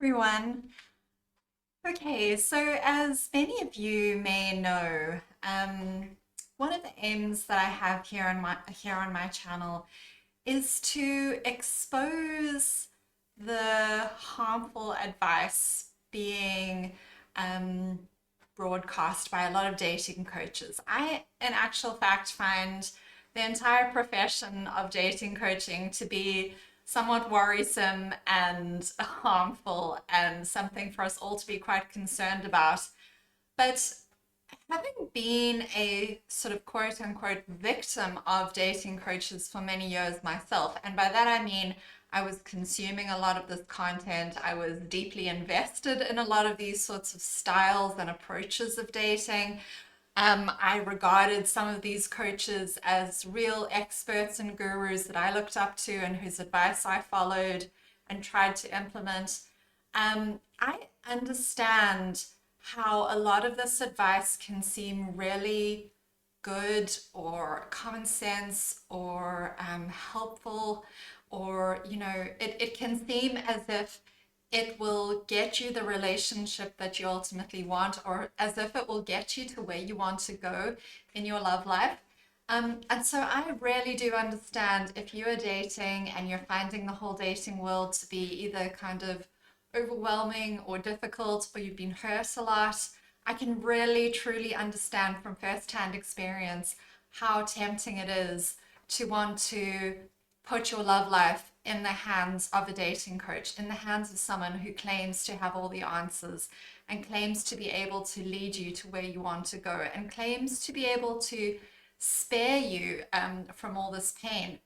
Everyone. Okay, so as many of you may know, one of the aims that I have here on my channel is to expose the harmful advice being um, broadcast by a lot of dating coaches. I, in actual fact, find the entire profession of dating coaching to be somewhat worrisome and harmful and something for us all to be quite concerned about. But having been a sort of quote unquote victim of dating coaches for many years myself, and by that I mean I was consuming a lot of this content, I was deeply invested in a lot of these sorts of styles and approaches of dating. I regarded some of these coaches as real experts and gurus that I looked up to and whose advice I followed and tried to implement. I understand how a lot of this advice can seem really good or common sense or helpful, or it can seem as if it will get you the relationship that you ultimately want, or as if it will get you to where you want to go in your love life. And so I really do understand if you are dating and you're finding the whole dating world to be either kind of overwhelming or difficult, or you've been hurt a lot. I can really truly understand from firsthand experience how tempting it is to want to put your love life in the hands of a dating coach, in the hands of someone who claims to have all the answers and claims to be able to lead you to where you want to go and claims to be able to spare you from all this pain.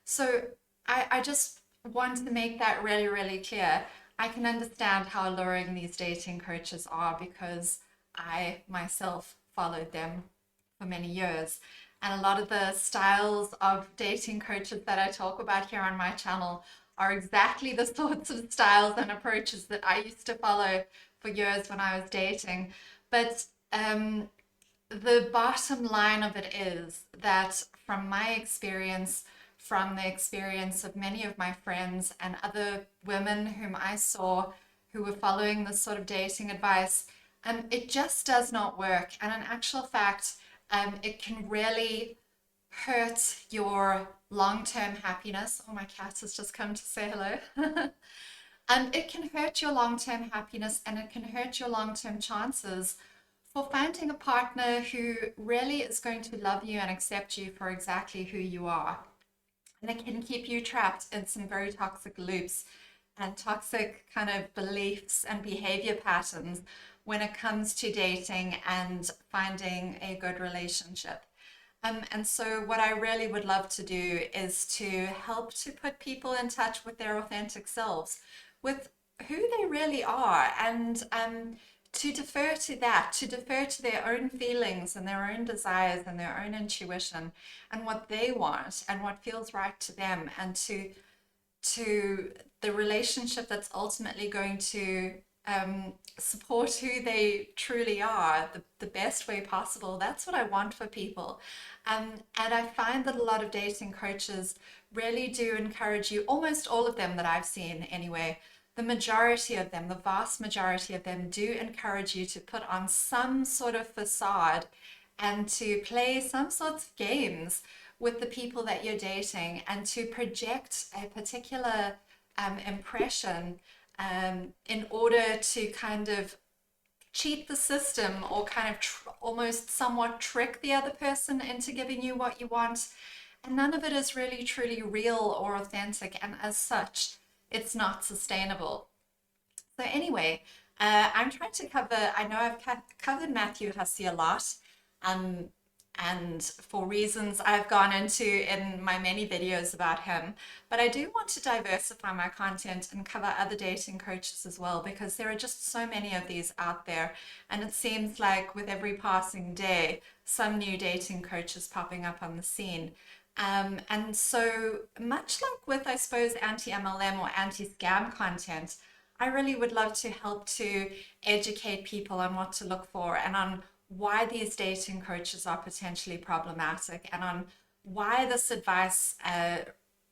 So I just want to make that really, really clear. I can understand how alluring these dating coaches are because I myself followed them for many years. And a lot of the styles of dating coaches that I talk about here on my channel are exactly the sorts of styles and approaches that I used to follow for years when I was dating. But the bottom line of it is that from my experience, from the experience of many of my friends and other women whom I saw who were following this sort of dating advice, it just does not work. And in actual fact, it can really hurt your long-term happiness. Oh, my cat has just come to say hello. It can hurt your long-term happiness and it can hurt your long-term chances for finding a partner who really is going to love you and accept you for exactly who you are. And it can keep you trapped in some very toxic loops and toxic kind of beliefs and behavior patterns when it comes to dating and finding a good relationship. And so, what I really would love to do is to help to put people in touch with their authentic selves, with who they really are, and to defer to that, to defer to their own feelings and their own desires and their own intuition and what they want and what feels right to them, and to the relationship that's ultimately going to support who they truly are the best way possible. That's what I want for people. And I find that a lot of dating coaches really do encourage you, almost all of them that I've seen anyway, the majority of them, the vast majority of them do encourage you to put on some sort of facade and to play some sorts of games with the people that you're dating and to project a particular impression in order to kind of cheat the system or kind of almost somewhat trick the other person into giving you what you want. And none of it is really truly real or authentic. And as such, it's not sustainable. So anyway, I'm trying to cover, I know I've covered Matthew Hussey a lot, um, and for reasons I've gone into in my many videos about him, but I do want to diversify my content and cover other dating coaches as well, because there are just so many of these out there, and it seems like with every passing day, some new dating coaches popping up on the scene. And so much like with, I suppose, anti-MLM or anti-scam content, I really would love to help to educate people on what to look for and on why these dating coaches are potentially problematic and on why this advice,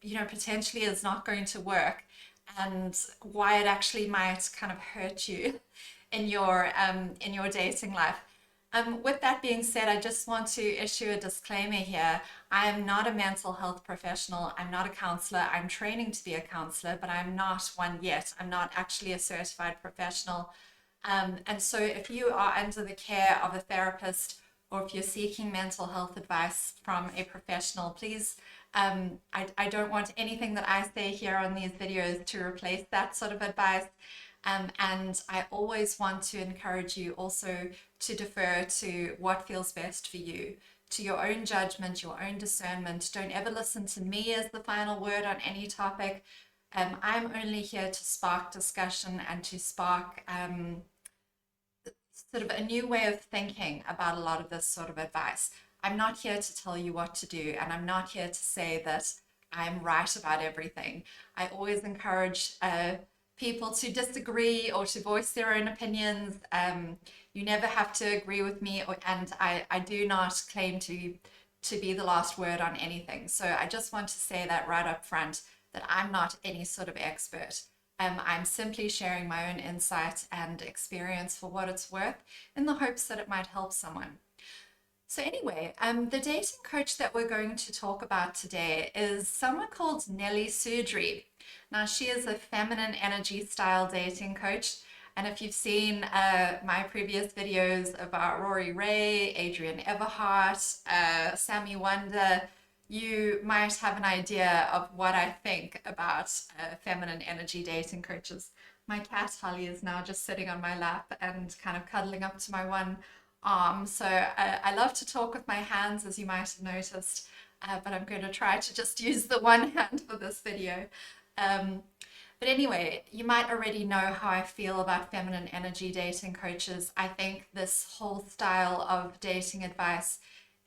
potentially is not going to work. and why it actually might kind of hurt you in your dating life. With that being said, I just want to issue a disclaimer here. I am not a mental health professional. I'm not a counselor. I'm training to be a counselor, but I'm not one yet. I'm not actually a certified professional. And so if you are under the care of a therapist, or if you're seeking mental health advice from a professional, please, I don't want anything that I say here on these videos to replace that sort of advice. And I always want to encourage you also to defer to what feels best for you, to your own judgment, your own discernment. Don't ever listen to me as the final word on any topic. I'm only here to spark discussion and to spark sort of a new way of thinking about a lot of this sort of advice. I'm not here to tell you what to do, and I'm not here to say that I'm right about everything. I always encourage people to disagree or to voice their own opinions. You never have to agree with me, and I do not claim to be the last word on anything. So I just want to say that right up front, that I'm not any sort of expert. I'm simply sharing my own insight and experience for what it's worth in the hopes that it might help someone. So anyway, the dating coach that we're going to talk about today is someone called Nelly Sudri. Now, she is a feminine energy style dating coach. And if you've seen my previous videos about Rory Ray, Adrian Everhart, Sammy Wonder, you might have an idea of what I think about feminine energy dating coaches. My cat Holly is now just sitting on my lap and kind of cuddling up to my one arm. So I love to talk with my hands, as you might have noticed, but I'm going to try to just use the one hand for this video. Um, but anyway, you might already know how I feel about feminine energy dating coaches. I think this whole style of dating advice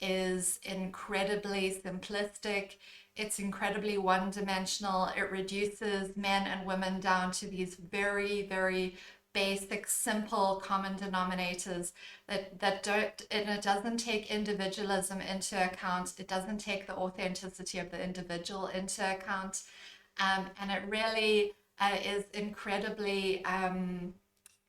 is incredibly simplistic. It's incredibly one-dimensional. It reduces men and women down to these very, very basic, simple common denominators that don't, and it doesn't take individualism into account. It doesn't take the authenticity of the individual into account. And it really is incredibly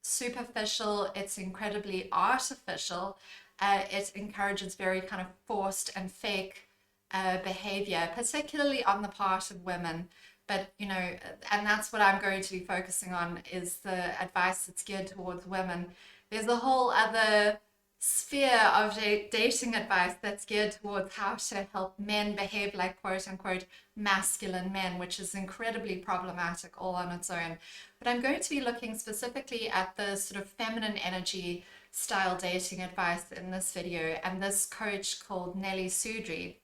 superficial. It's incredibly artificial. It encourages very kind of forced and fake behavior, particularly on the part of women. But, you know, and that's what I'm going to be focusing on, is the advice that's geared towards women. There's a whole other sphere of dating advice that's geared towards how to help men behave like quote unquote masculine men, which is incredibly problematic all on its own. But I'm going to be looking specifically at the sort of feminine energy style dating advice in this video, and this coach called Nelly Sudri.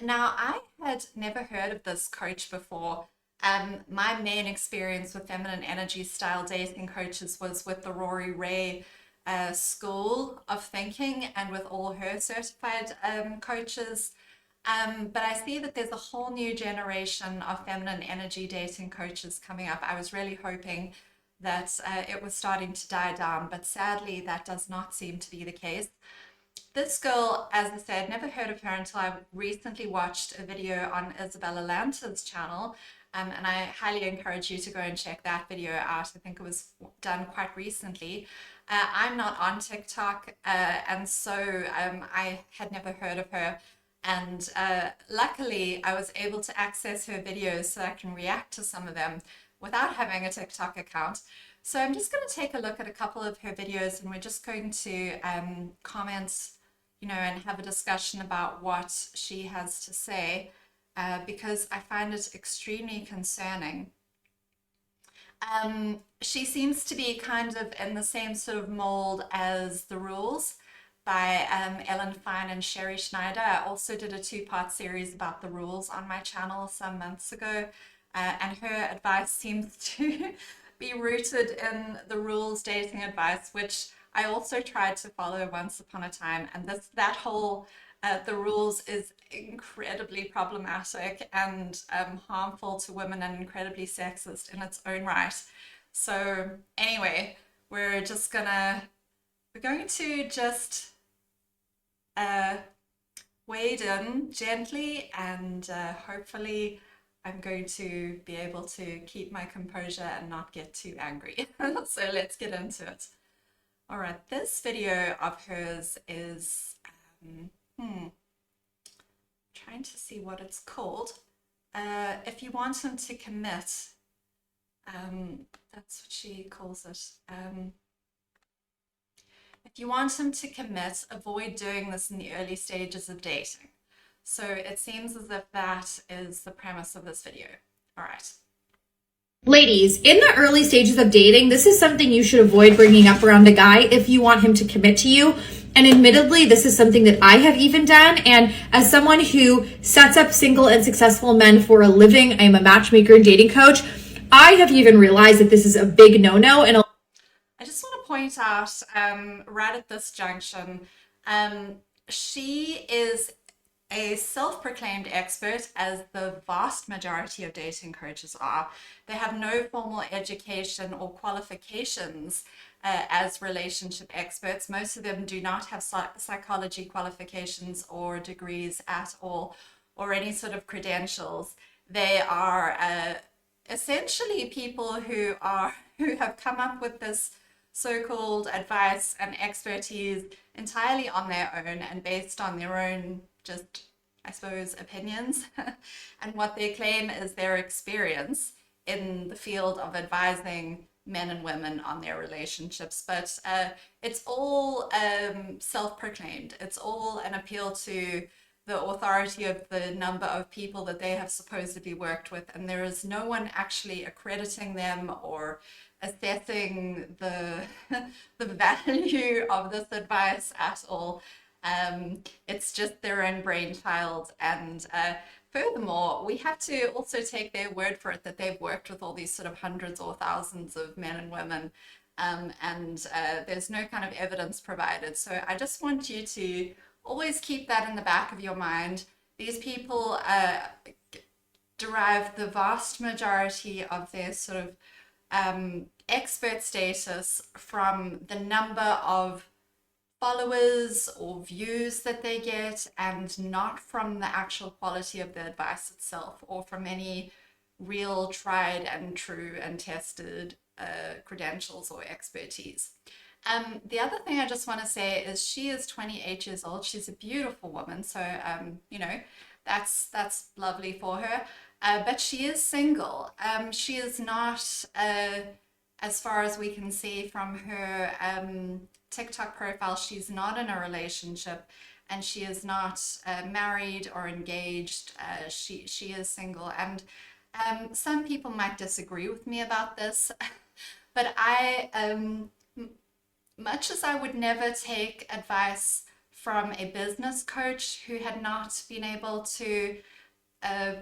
Now, I had never heard of this coach before. My main experience with feminine energy style dating coaches was with the Rory Ray school of thinking and with all her certified coaches. But I see that there's a whole new generation of feminine energy dating coaches coming up. I was really hoping that it was starting to die down, but sadly, that does not seem to be the case. This girl, as I said, never heard of her until I recently watched a video on Isabella Lanta's channel. And I highly encourage you to go and check that video out. I think it was done quite recently. I'm not on TikTok, and so I had never heard of her. And luckily, I was able to access her videos so I can react to some of them without having a TikTok account. So I'm just going to take a look at a couple of her videos, and we're just going to comment, you know, and have a discussion about what she has to say, because I find it extremely concerning. She seems to be kind of in the same sort of mold as The Rules by Ellen Fine and Sherry Schneider. I also did a two-part series about The Rules on my channel some months ago, and her advice seems to be rooted in The Rules dating advice, which I also tried to follow once upon a time, and that whole The Rules is incredibly problematic and harmful to women and incredibly sexist in its own right. So anyway, we're going to just wade in gently and hopefully I'm going to be able to keep my composure and not get too angry. So let's get into it. All right, this video of hers is, trying to see what it's called. If you want him to commit, that's what she calls it. If you want him to commit, avoid doing this in the early stages of dating. So it seems as if that is the premise of this video. All right. Ladies, in the early stages of dating, this is something you should avoid bringing up around a guy if you want him to commit to you. And admittedly, this is something that I have even done. And as someone who sets up single and successful men for a living, I am a matchmaker and dating coach. I have even realized that this is a big no-no. And I just want to point out, right at this junction, she is a self-proclaimed expert, as the vast majority of dating coaches are. They have no formal education or qualifications as relationship experts. Most of them do not have psychology qualifications or degrees at all, or any sort of credentials. They are essentially people who have come up with this so-called advice and expertise entirely on their own and based on their own, just, I suppose, opinions. And what they claim is their experience in the field of advising men and women on their relationships. But it's all self-proclaimed. It's all an appeal to the authority of the number of people that they have supposedly worked with, and there is no one actually accrediting them or assessing the the value of this advice at all. It's just their own brainchild, and furthermore, we have to also take their word for it that they've worked with all these sort of hundreds or thousands of men and women, and there's no kind of evidence provided. So I just want you to always keep that in the back of your mind. These people derive the vast majority of their sort of expert status from the number of followers or views that they get, and not from the actual quality of the advice itself, or from any real tried and true and tested credentials or expertise. The other thing I just want to say is she is 28 years old. She's a beautiful woman, so you know, that's lovely for her. But she is single. She is not, as far as we can see from her TikTok profile, she's not in a relationship, and she is not married or engaged. She is single, and some people might disagree with me about this, but much as I would never take advice from a business coach who had not been able to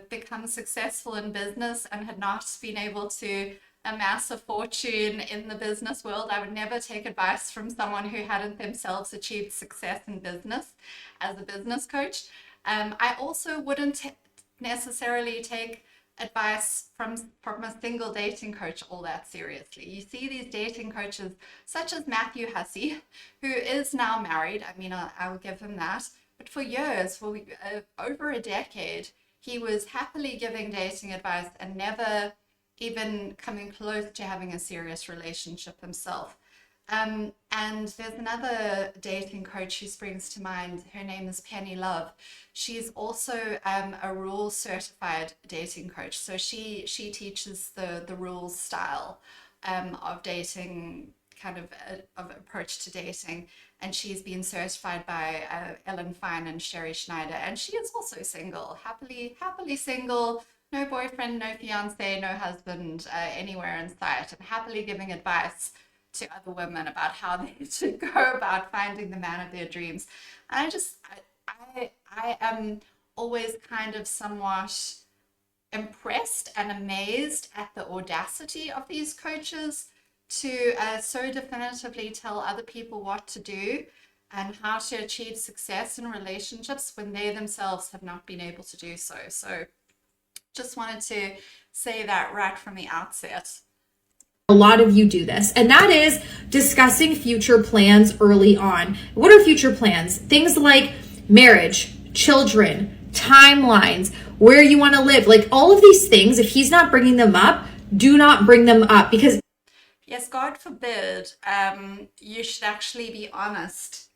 become successful in business and had not been able to amass a fortune in the business world, I would never take advice from someone who hadn't themselves achieved success in business as a business coach. I also wouldn't necessarily take advice from a single dating coach all that seriously. You see these dating coaches such as Matthew Hussey, who is now married. I mean, I will give him that. But for years, for over a decade, he was happily giving dating advice and never even coming close to having a serious relationship himself. And there's another dating coach who springs to mind. Her name is Penny Love. She's also a rules certified dating coach. So she teaches the rules style of dating, kind of approach to dating. And she's been certified by Ellen Fine and Sherry Schneider. And she is also single, happily single, no boyfriend, no fiance, no husband anywhere in sight, and happily giving advice to other women about how they should go about finding the man of their dreams. And I am always kind of somewhat impressed and amazed at the audacity of these coaches to so definitively tell other people what to do and how to achieve success in relationships when they themselves have not been able to do so. So just wanted to say that right from the outset. A lot of you do this, and that is discussing future plans early on. What are future plans? Things like marriage, children, timelines. where you want to live, like all of these things, if he's not bringing them up, do not bring them up, because Yes, God forbid, you should actually be honest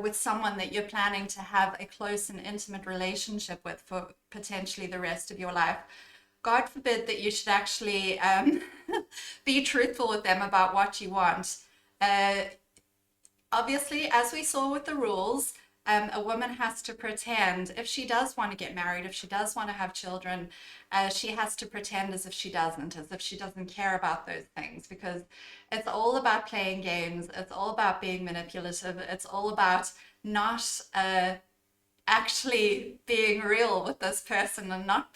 with someone that you're planning to have a close and intimate relationship with for potentially the rest of your life. God forbid that you should actually be truthful with them about what you want. Uh, Obviously, as we saw with the rules, a woman has to pretend, if she does want to get married, if she does want to have children, she has to pretend as if she doesn't, as if she doesn't care about those things, because it's all about playing games. It's all about being manipulative. It's all about not actually being real with this person, and not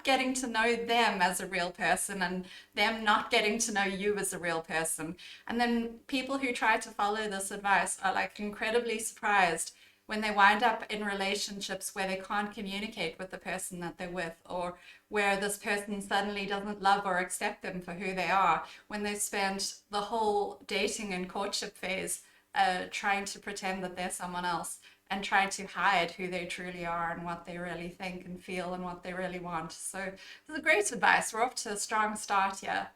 getting to know them as a real person, and them not getting to know you as a real person. And then people who try to follow this advice are like incredibly surprised when they wind up in relationships where they can't communicate with the person that they're with, or where this person suddenly doesn't love or accept them for who they are, when they spent the whole dating and courtship phase trying to pretend that they're someone else, and try to hide who they truly are and what they really think and feel and what they really want. So this is great advice. We're off to a strong start here.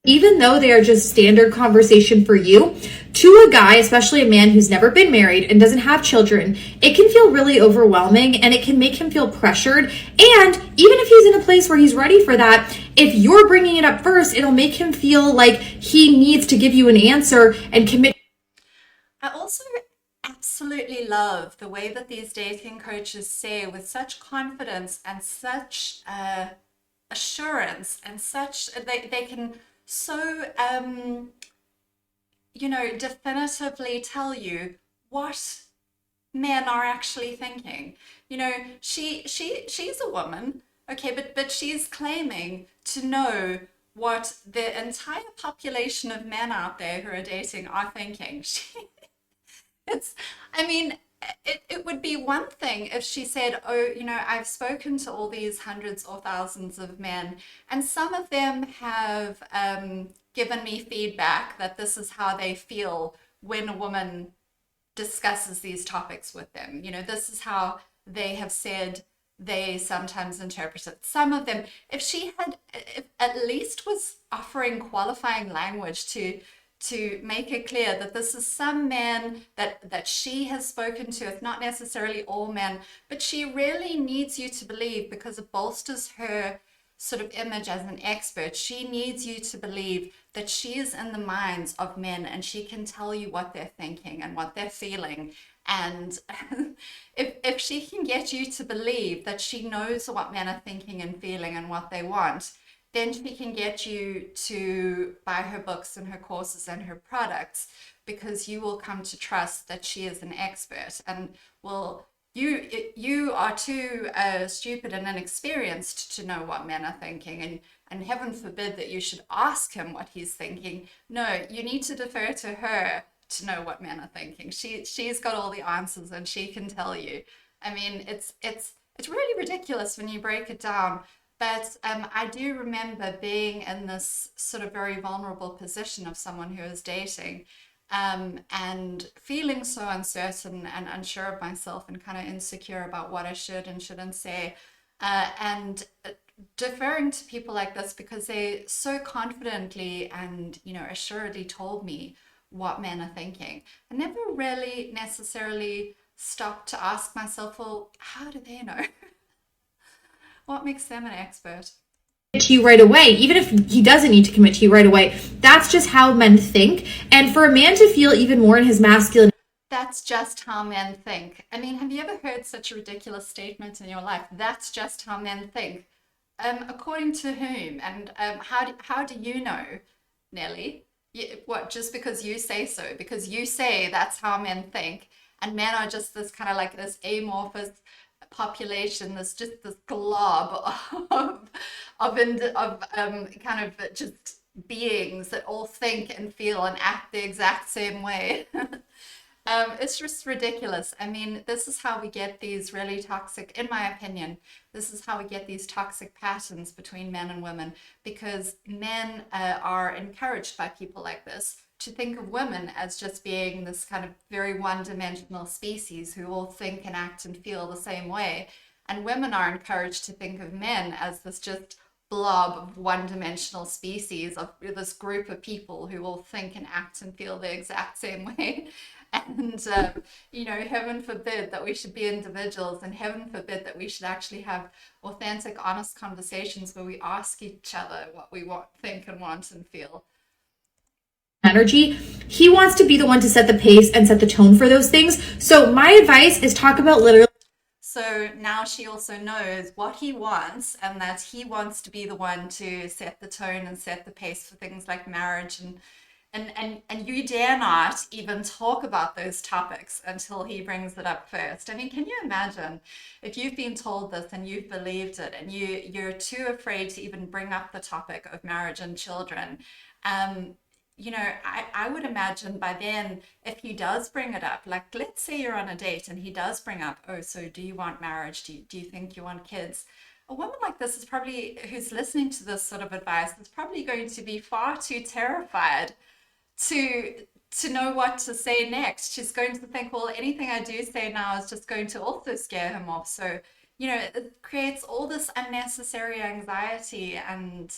even though they are just standard conversation for you, to a guy, especially a man who's never been married and doesn't have children, it can feel really overwhelming, and it can make him feel pressured. And even if he's in a place where he's ready for that, if you're bringing it up first, it'll make him feel like he needs to give you an answer and commit. I also absolutely love the way that these dating coaches say with such confidence and such assurance, and such they can so definitively tell you what men are actually thinking. She's a woman, okay, but she's claiming to know what the entire population of men out there who are dating are thinking. It's, I mean, it would be one thing if she said, oh, I've spoken to all these hundreds or thousands of men, and some of them have given me feedback that this is how they feel when a woman discusses these topics with them. This is how they have said they sometimes interpret it. Some of them, if at least was offering qualifying language to make it clear that this is some men that she has spoken to. It's not necessarily all men, but she really needs you to believe, because it bolsters her sort of image as an expert. She needs you to believe that she is in the minds of men, and she can tell you what they're thinking and what they're feeling. And if she can get you to believe that she knows what men are thinking and feeling and what they want, then she can get you to buy her books and her courses and her products, because you will come to trust that she is an expert. And well, you are too stupid and inexperienced to know what men are thinking, and heaven forbid that you should ask him what he's thinking. No, you need to defer to her to know what men are thinking. She's got all the answers, and she can tell you. I mean, it's really ridiculous when you break it down. But I do remember being in this sort of very vulnerable position of someone who is dating, and feeling so uncertain and unsure of myself, and kind of insecure about what I should and shouldn't say, and deferring to people like this, because they so confidently and assuredly told me what men are thinking. I never really necessarily stopped to ask myself, well, how do they know? What makes them an expert? To you right away, even if he doesn't need to commit to you right away. That's just how men think. And for a man to feel even more in his masculine, That's just how men think. I mean, have you ever heard such a ridiculous statement in your life? That's just how men think. According to whom? And how do you know, Nelly? What, just because you say so? Because you say that's how men think, and men are just this kind of like this amorphous population, this glob of kind of just beings that all think and feel and act the exact same way. It's just ridiculous. I mean, this is how we get these really toxic, in my opinion, this is how we get these toxic patterns between men and women, because men are encouraged by people like this to think of women as just being this kind of very one-dimensional species who all think and act and feel the same way. And women are encouraged to think of men as this just blob of one-dimensional species, of this group of people who all think and act and feel the exact same way. And heaven forbid that we should be individuals, and heaven forbid that we should actually have authentic, honest conversations where we ask each other what we want, think, and want and feel. Energy. He wants to be the one to set the pace and set the tone for those things. So my advice is talk about literally. So now she also knows what he wants, and that he wants to be the one to set the tone and set the pace for things like marriage, and you dare not even talk about those topics until he brings it up first. I mean, can you imagine if you've been told this and you've believed it, and you're too afraid to even bring up the topic of marriage and children? Um, I would imagine by then, if he does bring it up, like let's say you're on a date and he does bring up, oh, so do you want marriage? Do you think you want kids? A woman like this is probably, who's listening to this sort of advice, is probably going to be far too terrified to know what to say next. She's going to think, well, anything I do say now is just going to also scare him off. So, it creates all this unnecessary anxiety and,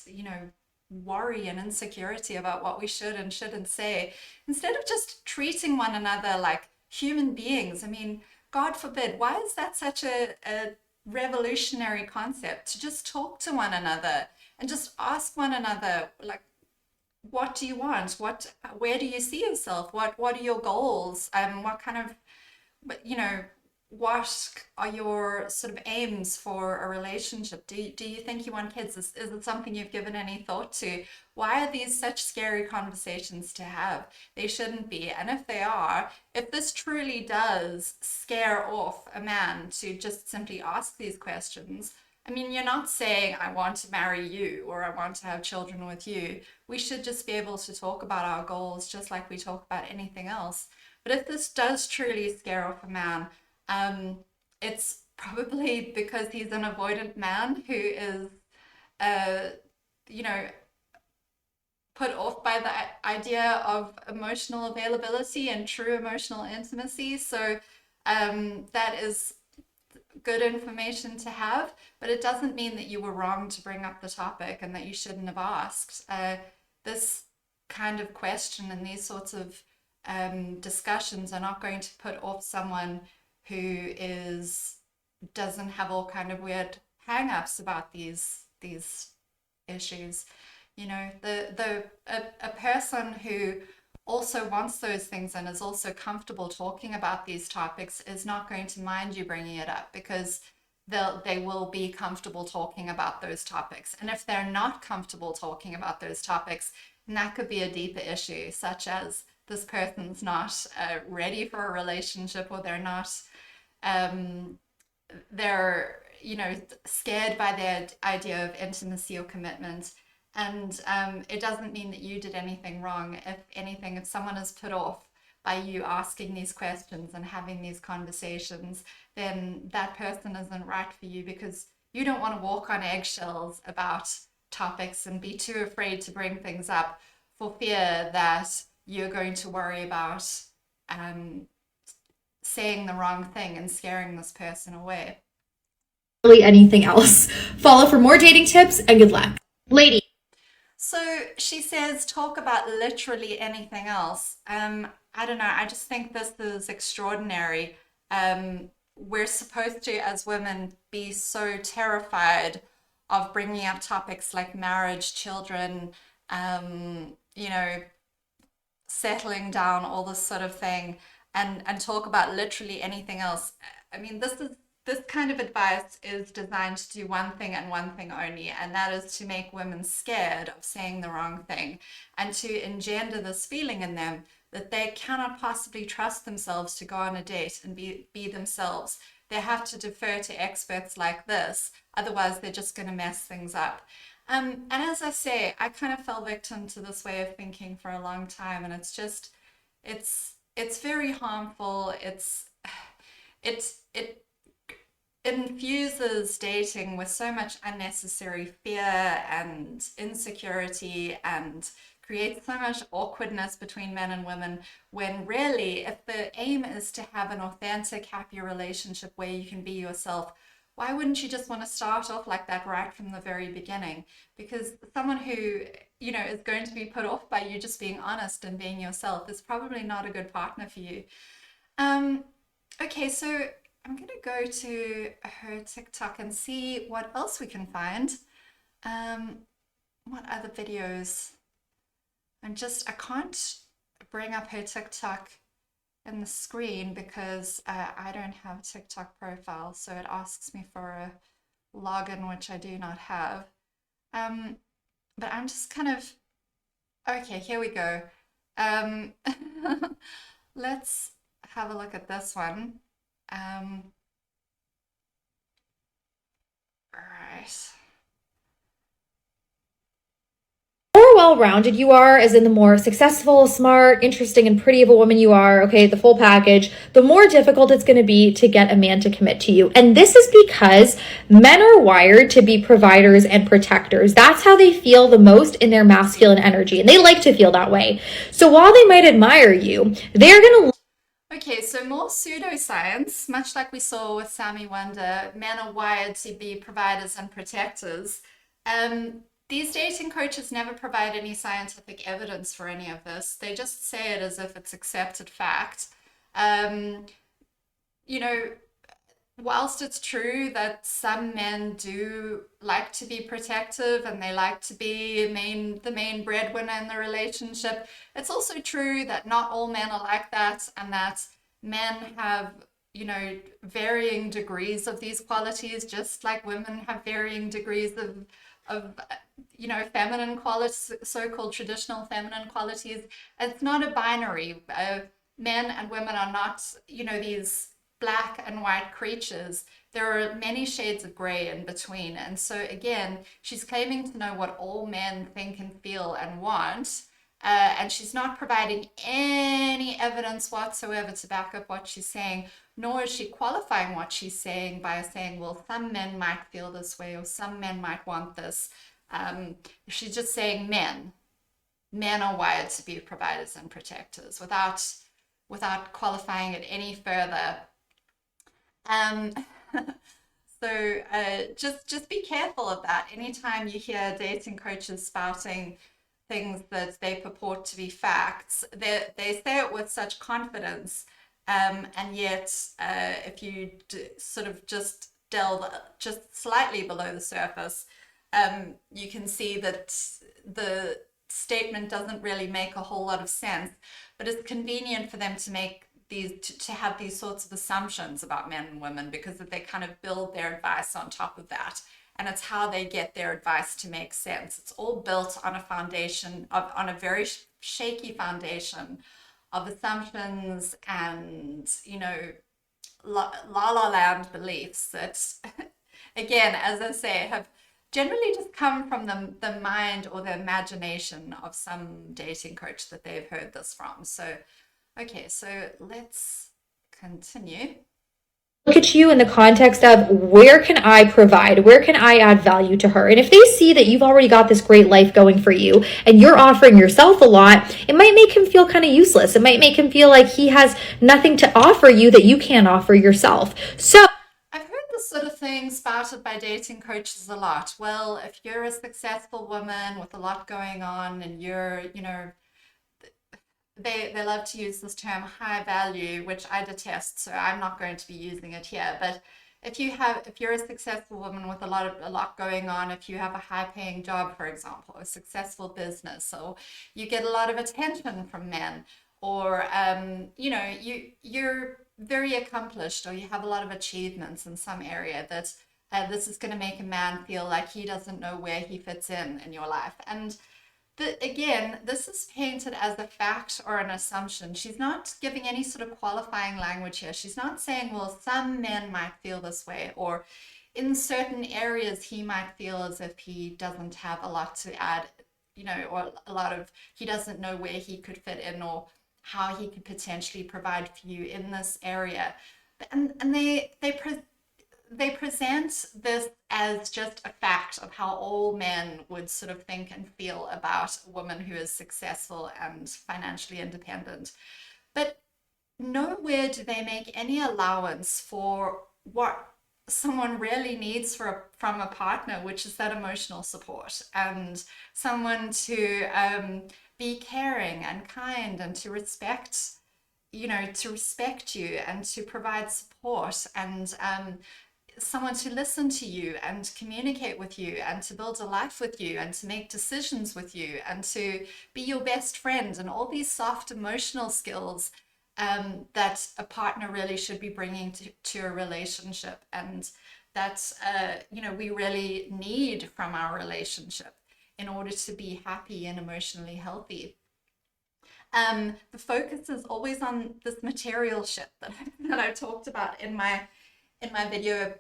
worry and insecurity about what we should and shouldn't say, instead of just treating one another like human beings. I mean, God forbid, why is that such a revolutionary concept, to just talk to one another and just ask one another, like, what do you want? Where do you see yourself? What are your goals? What kind of, but what are your sort of aims for a relationship? Do you think you want kids? Is it something you've given any thought to? Why are these such scary conversations to have? They shouldn't be. And if they are, if this truly does scare off a man to just simply ask these questions, I mean, you're not saying, I want to marry you or I want to have children with you. We should just be able to talk about our goals just like we talk about anything else. But if this does truly scare off a man, um, it's probably because he's an avoidant man who is, uh, you know, put off by the idea of emotional availability and true emotional intimacy. So that is good information to have, but it doesn't mean that you were wrong to bring up the topic and that you shouldn't have asked. This kind of question and these sorts of discussions are not going to put off someone who doesn't have all kind of weird hang-ups about these issues. A person who also wants those things and is also comfortable talking about these topics is not going to mind you bringing it up, because they will be comfortable talking about those topics. And if they're not comfortable talking about those topics, then that could be a deeper issue, such as this person's not ready for a relationship, or um, they're scared by their idea of intimacy or commitment. And it doesn't mean that you did anything wrong. If anything, if someone is put off by you asking these questions and having these conversations, then that person isn't right for you, because you don't want to walk on eggshells about topics and be too afraid to bring things up for fear that you're going to worry about saying the wrong thing and scaring this person away. Really anything else. Follow for more dating tips, and good luck. Lady. So she says, talk about literally anything else. I don't know. I just think this is extraordinary. We're supposed to, as women, be so terrified of bringing up topics like marriage, children, um, you know, settling down, all this sort of thing, and talk about literally anything else. I mean, this kind of advice is designed to do one thing and one thing only, and that is to make women scared of saying the wrong thing, and to engender this feeling in them that they cannot possibly trust themselves to go on a date and be themselves. They have to defer to experts like this, otherwise they're just going to mess things up. And as I say, I kind of fell victim to this way of thinking for a long time, and it's very harmful. It infuses dating with so much unnecessary fear and insecurity, and creates so much awkwardness between men and women, when really, if the aim is to have an authentic, happy relationship where you can be yourself, why wouldn't you just want to start off like that right from the very beginning? Because someone who, is going to be put off by you just being honest and being yourself is probably not a good partner for you. Um, okay, so I'm gonna go to her TikTok and see what else we can find. Um, what other videos? I can't bring up her TikTok in the screen because I don't have a TikTok profile, so it asks me for a login, which I do not have. Um, but I'm just kind of, okay, here we go. Um, let's have a look at this one. Um, right. More well-rounded you are, as in the more successful, smart, interesting, and pretty of a woman you are, okay, the full package, the more difficult it's going to be to get a man to commit to you. And this is because men are wired to be providers and protectors. That's how they feel the most in their masculine energy, and they like to feel that way. So while they might admire you, they're going to... Okay, so more pseudoscience, much like we saw with Sammy Wonder, men are wired to be providers and protectors. These dating coaches never provide any scientific evidence for any of this. They just say it as if it's accepted fact. Um, you know, whilst it's true that some men do like to be protective and they like to be the main breadwinner in the relationship, it's also true that not all men are like that, and that men have, varying degrees of these qualities, just like women have varying degrees of feminine qualities, so-called traditional feminine qualities. It's not a binary. Men and women are not, these black and white creatures. There are many shades of gray in between. And so, again, she's claiming to know what all men think and feel and want. And she's not providing any evidence whatsoever to back up what she's saying, nor is she qualifying what she's saying by saying, well, some men might feel this way or some men might want this. She's just saying men are wired to be providers and protectors without qualifying it any further. Um, just be careful of that. Anytime you hear dating coaches spouting things that they purport to be facts, they say it with such confidence, and yet if you sort of just delve just slightly below the surface, you can see that the statement doesn't really make a whole lot of sense, but it's convenient for them to make to have these sorts of assumptions about men and women, because they kind of build their advice on top of that, and it's how they get their advice to make sense. It's all built on a foundation on a very shaky foundation of assumptions and la land beliefs that again, as I say, have generally just come from the mind or the imagination of some dating coach that they've heard this from. So okay, so let's continue. Look at you in the context of, where can I provide? Where can I add value to her? And if they see that you've already got this great life going for you and you're offering yourself a lot, it might make him feel kind of useless. It might make him feel like he has nothing to offer you that you can't offer yourself. So I've heard this sort of thing spouted by dating coaches a lot. Well, if you're a successful woman with a lot going on and you're, they love to use this term high value, which I detest, so I'm not going to be using it here. But if you're a successful woman with a lot going on, if you have a high paying job, for example, a successful business, or you get a lot of attention from men, or you're very accomplished, or you have a lot of achievements in some area, that this is going to make a man feel like he doesn't know where he fits in your life. And again, this is painted as a fact or an assumption. She's not giving any sort of qualifying language here. She's not saying, well, some men might feel this way, or in certain areas he might feel as if he doesn't have a lot to add, or he doesn't know where he could fit in, or how he could potentially provide for you in this area. And they present this as just a fact of how all men would sort of think and feel about a woman who is successful and financially independent. But nowhere do they make any allowance for what someone really needs from a partner, which is that emotional support, and someone to be caring and kind, and to respect, to respect you and to provide support, and someone to listen to you and communicate with you and to build a life with you and to make decisions with you and to be your best friend, and all these soft emotional skills that a partner really should be bringing to a relationship, and that we really need from our relationship in order to be happy and emotionally healthy. The focus is always on this material shit that I talked about in my video,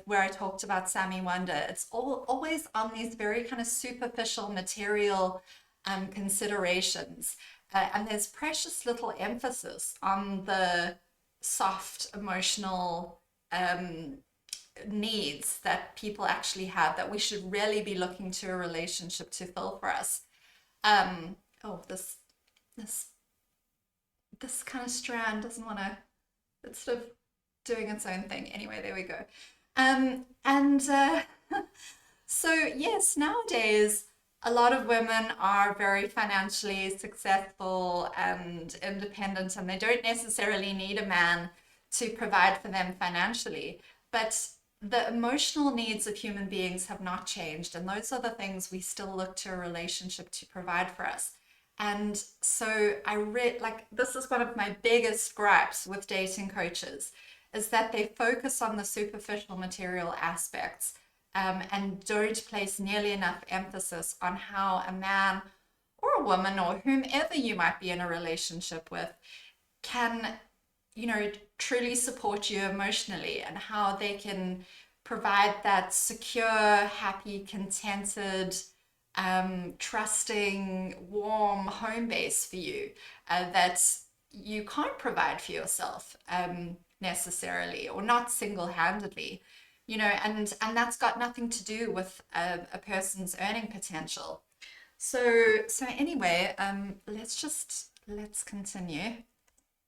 where I talked about Sammy Wonder. It's always on these very kind of superficial material considerations. And there's precious little emphasis on the soft emotional needs that people actually have, that we should really be looking to a relationship to fill for us. Oh, this this kind of strand doesn't want to. It's sort of doing its own thing. Anyway, there we go. And So yes, nowadays a lot of women are very financially successful and independent, and they don't necessarily need a man to provide for them financially. But the emotional needs of human beings have not changed, and those are the things we still look to a relationship to provide for us. And so I read, like, this is one of my biggest gripes with dating coaches, is that they focus on the superficial material aspects, and don't place nearly enough emphasis on how a man or a woman or whomever you might be in a relationship with can, truly support you emotionally, and how they can provide that secure, happy, contented, trusting, warm home base for you, that you can't provide for yourself necessarily, or not single-handedly, and that's got nothing to do with a person's earning potential. So anyway, let's continue.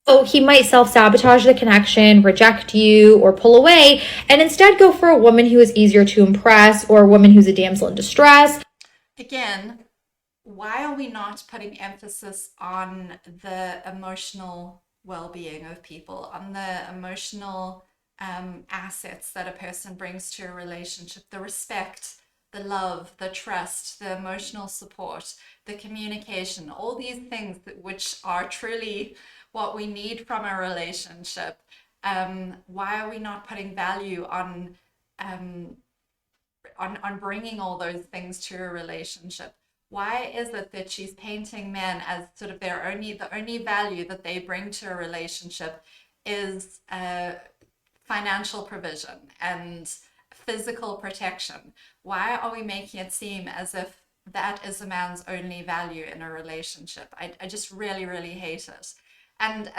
So he might self sabotage the connection, reject you, or pull away, and instead go for a woman who is easier to impress or a woman who's a damsel in distress. Again, why are we not putting emphasis on the emotional well-being of people, on the emotional assets that a person brings to a relationship, the respect, the love, the trust, the emotional support, the communication, all these things which are truly what we need from a relationship? Why are we not putting value um, on bringing all those things to a relationship? Why is it that she's painting men as sort of the only value that they bring to a relationship is financial provision and physical protection? Why are we making it seem as if that is a man's only value in a relationship? I just really, really hate it. And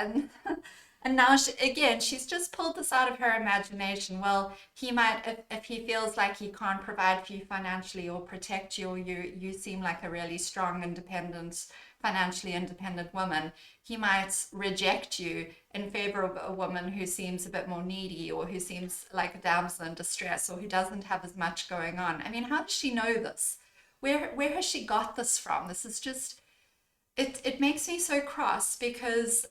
and now she's just pulled this out of her imagination. Well, he might, if he feels like he can't provide for you financially or protect you, or you seem like a really strong, independent, financially independent woman, he might reject you in favor of a woman who seems a bit more needy, or who seems like a damsel in distress, or who doesn't have as much going on. I mean, how does she know this? Where has she got this from? This is just, it makes me so cross, because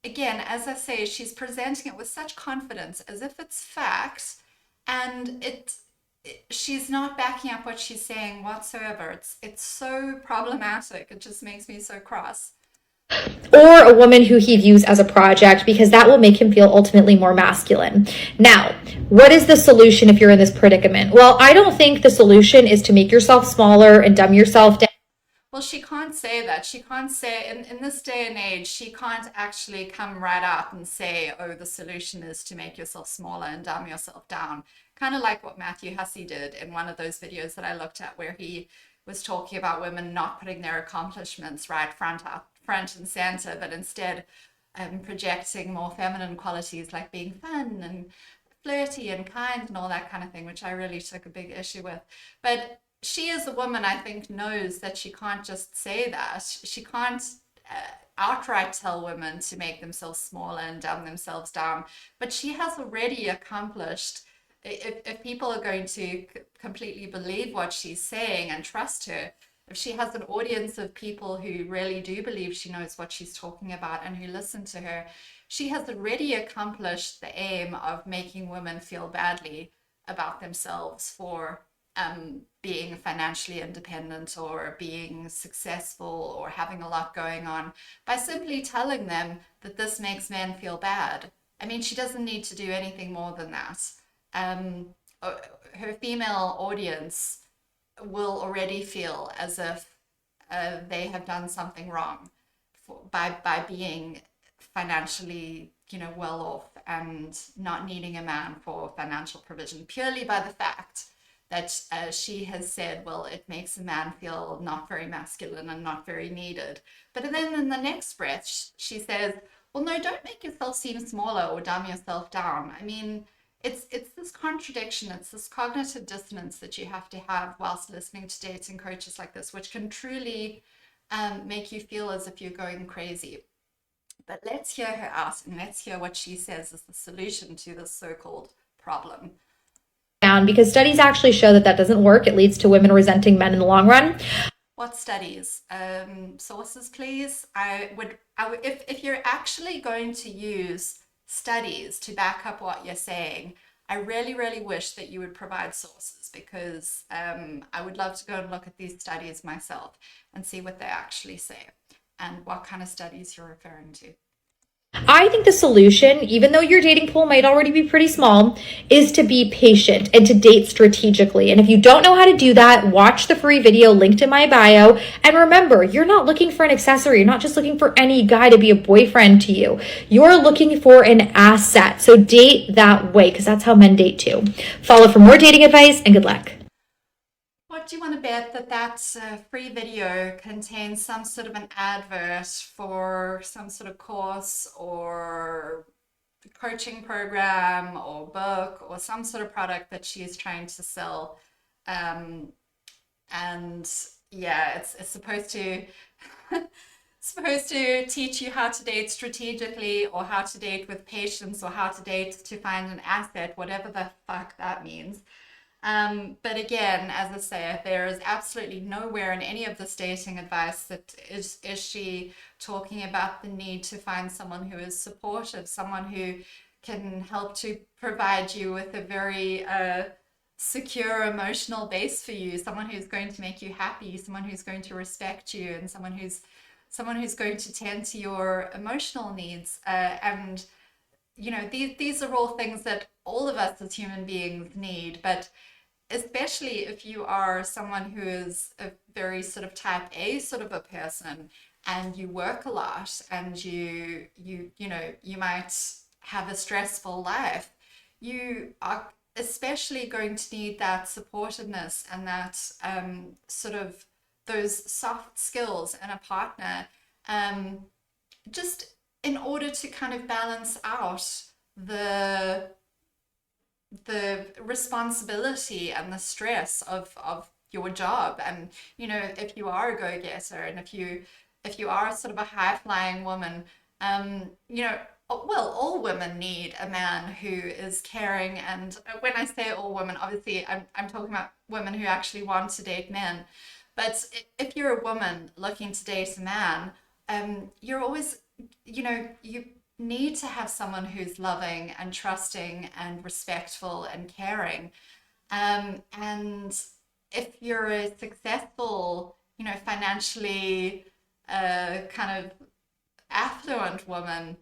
again, as I say, she's presenting it with such confidence as if it's fact, and she's not backing up what she's saying whatsoever. It's so problematic. It just makes me so cross. Or a woman who he views as a project, because that will make him feel ultimately more masculine. Now, what is the solution if you're in this predicament? Well, I don't think the solution is to make yourself smaller and dumb yourself down. Well, she can't say that. She can't say, in this day and age, she can't actually come right out and say, oh, the solution is to make yourself smaller and dumb yourself down. Kind of like what Matthew Hussey did in one of those videos that I looked at, where he was talking about women not putting their accomplishments right front and center, but instead projecting more feminine qualities, like being fun and flirty and kind and all that kind of thing, which I really took a big issue with. But she, as a woman, I think knows that she can't just say that. She can't outright tell women to make themselves smaller and dumb themselves down. But she has already accomplished, if people are going to completely believe what she's saying and trust her, if she has an audience of people who really do believe she knows what she's talking about and who listen to her, she has already accomplished the aim of making women feel badly about themselves for being financially independent or being successful or having a lot going on by simply telling them that this makes men feel bad. I mean, she doesn't need to do anything more than that. Um, Her female audience will already feel as if they have done something wrong by being financially, well off and not needing a man for financial provision, purely by the fact that she has said, well, it makes a man feel not very masculine and not very needed. But then in the next breath, she says, well, no, don't make yourself seem smaller or dumb yourself down. I mean, it's this contradiction, it's this cognitive dissonance that you have to have whilst listening to dating coaches like this, which can truly make you feel as if you're going crazy. But let's hear her out and let's hear what she says is the solution to this so-called problem. Down, because studies actually show that that doesn't work. It leads to women resenting men in the long run. What studies? Sources, please. If you're actually going to use studies to back up what you're saying, I really, really wish that you would provide sources, because I would love to go and look at these studies myself and see what they actually say and what kind of studies you're referring to. I think the solution, even though your dating pool might already be pretty small, is to be patient and to date strategically. And if you don't know how to do that, watch the free video linked in my bio. And remember, you're not looking for an accessory. You're not just looking for any guy to be a boyfriend to you. You're looking for an asset. So date that way, because that's how men date too. Follow for more dating advice, and good luck. What do you want to bet that that free video contains some sort of an advert for some sort of course or coaching program or book or some sort of product that she is trying to sell? Um, and yeah, it's supposed to supposed to teach you how to date strategically or how to date with patience or how to date to find an asset, whatever the fuck that means. But again, as I say, there is absolutely nowhere in any of this dating advice that is she talking about the need to find someone who is supportive, someone who can help to provide you with a very secure emotional base for you, someone who's going to make you happy, someone who's going to respect you, and someone who's going to tend to your emotional needs. And these are all things that all of us as human beings need, but especially if you are someone who is a very sort of type A sort of a person and you work a lot and you might have a stressful life, you are especially going to need that supportiveness and that sort of those soft skills in a partner, um, just in order to kind of balance out the the responsibility and the stress of your job. And if you are a go-getter and if you are sort of a high-flying woman, well, all women need a man who is caring. And when I say all women, obviously I'm talking about women who actually want to date men. But if you're a woman looking to date a man, you're always, you need to have someone who's loving and trusting and respectful and caring. And if you're a successful, financially kind of affluent woman,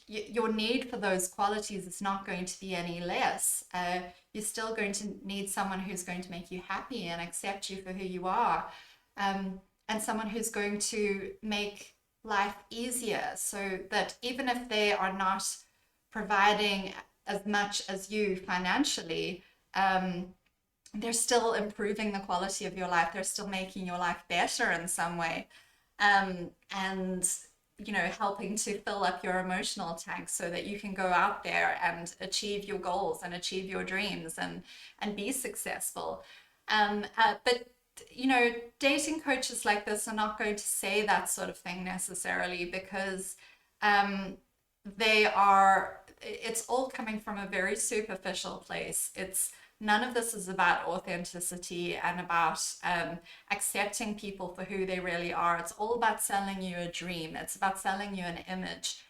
your need for those qualities is not going to be any less. You're still going to need someone who's going to make you happy and accept you for who you are, and someone who's going to make life easier, so that even if they are not providing as much as you financially, they're still improving the quality of your life. They're still making your life better in some way, and helping to fill up your emotional tank so that you can go out there and achieve your goals and achieve your dreams and be successful. But you know, dating coaches like this are not going to say that sort of thing necessarily, because um, they are, it's all coming from a very superficial place. It's none of this is about authenticity and about accepting people for who they really are. It's all about selling you a dream. It's about selling you an image.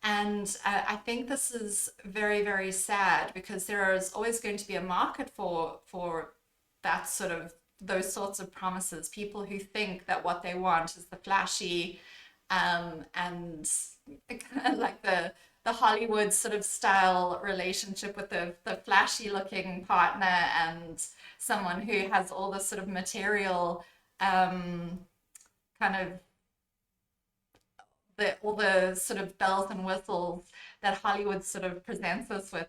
And I think this is very, very sad, because there is always going to be a market for that sort of those sorts of promises. People who think that what they want is the flashy and like the Hollywood sort of style relationship with the flashy looking partner and someone who has all this sort of material kind of all the sort of bells and whistles that Hollywood sort of presents us with,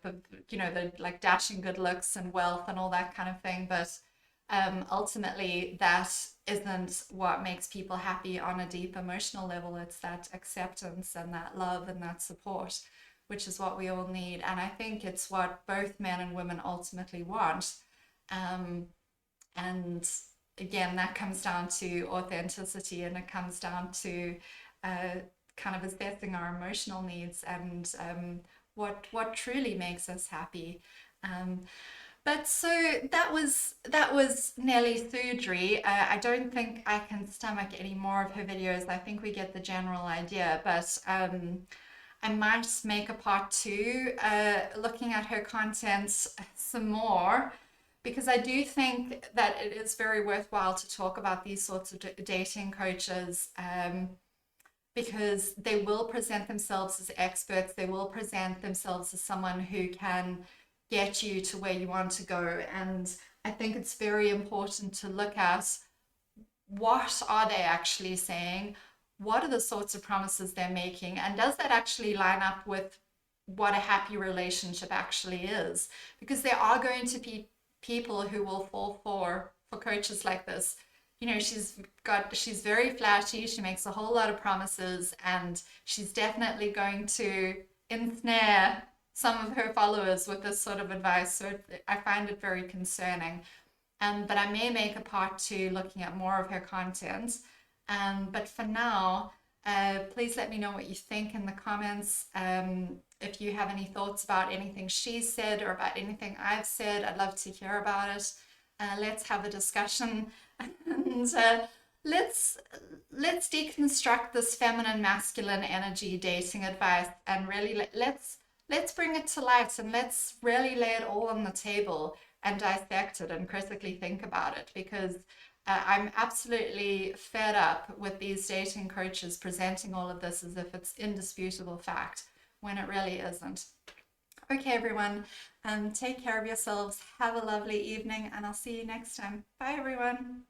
you know, the like dashing good looks and wealth and all that kind of thing. But ultimately, that isn't what makes people happy on a deep emotional level. It's that acceptance and that love and that support, which is what we all need. And I think it's what both men and women ultimately want. Um, and again, that comes down to authenticity, and it comes down to uh, kind of assessing our emotional needs and what truly makes us happy. Um, but so that was Nelly Sudri. I don't think I can stomach any more of her videos. I think we get the general idea, but I might make a part two, looking at her content some more, because I do think that it is very worthwhile to talk about these sorts of dating coaches, because they will present themselves as experts. They will present themselves as someone who can get you to where you want to go. And I think it's very important to look at what are they actually saying? What are the sorts of promises they're making? And does that actually line up with what a happy relationship actually is? Because there are going to be people who will fall for coaches like this. You know, she's very flashy, she makes a whole lot of promises, and she's definitely going to ensnare some of her followers with this sort of advice. So I find it very concerning. But I may make a part two looking at more of her content. But for now, please let me know what you think in the comments. If you have any thoughts about anything she said or about anything I've said, I'd love to hear about it. Let's have a discussion, and let's deconstruct this feminine masculine energy dating advice, and really let's bring it to light, and let's really lay it all on the table and dissect it and critically think about it, because I'm absolutely fed up with these dating coaches presenting all of this as if it's indisputable fact when it really isn't. Okay, everyone, take care of yourselves. Have a lovely evening, and I'll see you next time. Bye, everyone.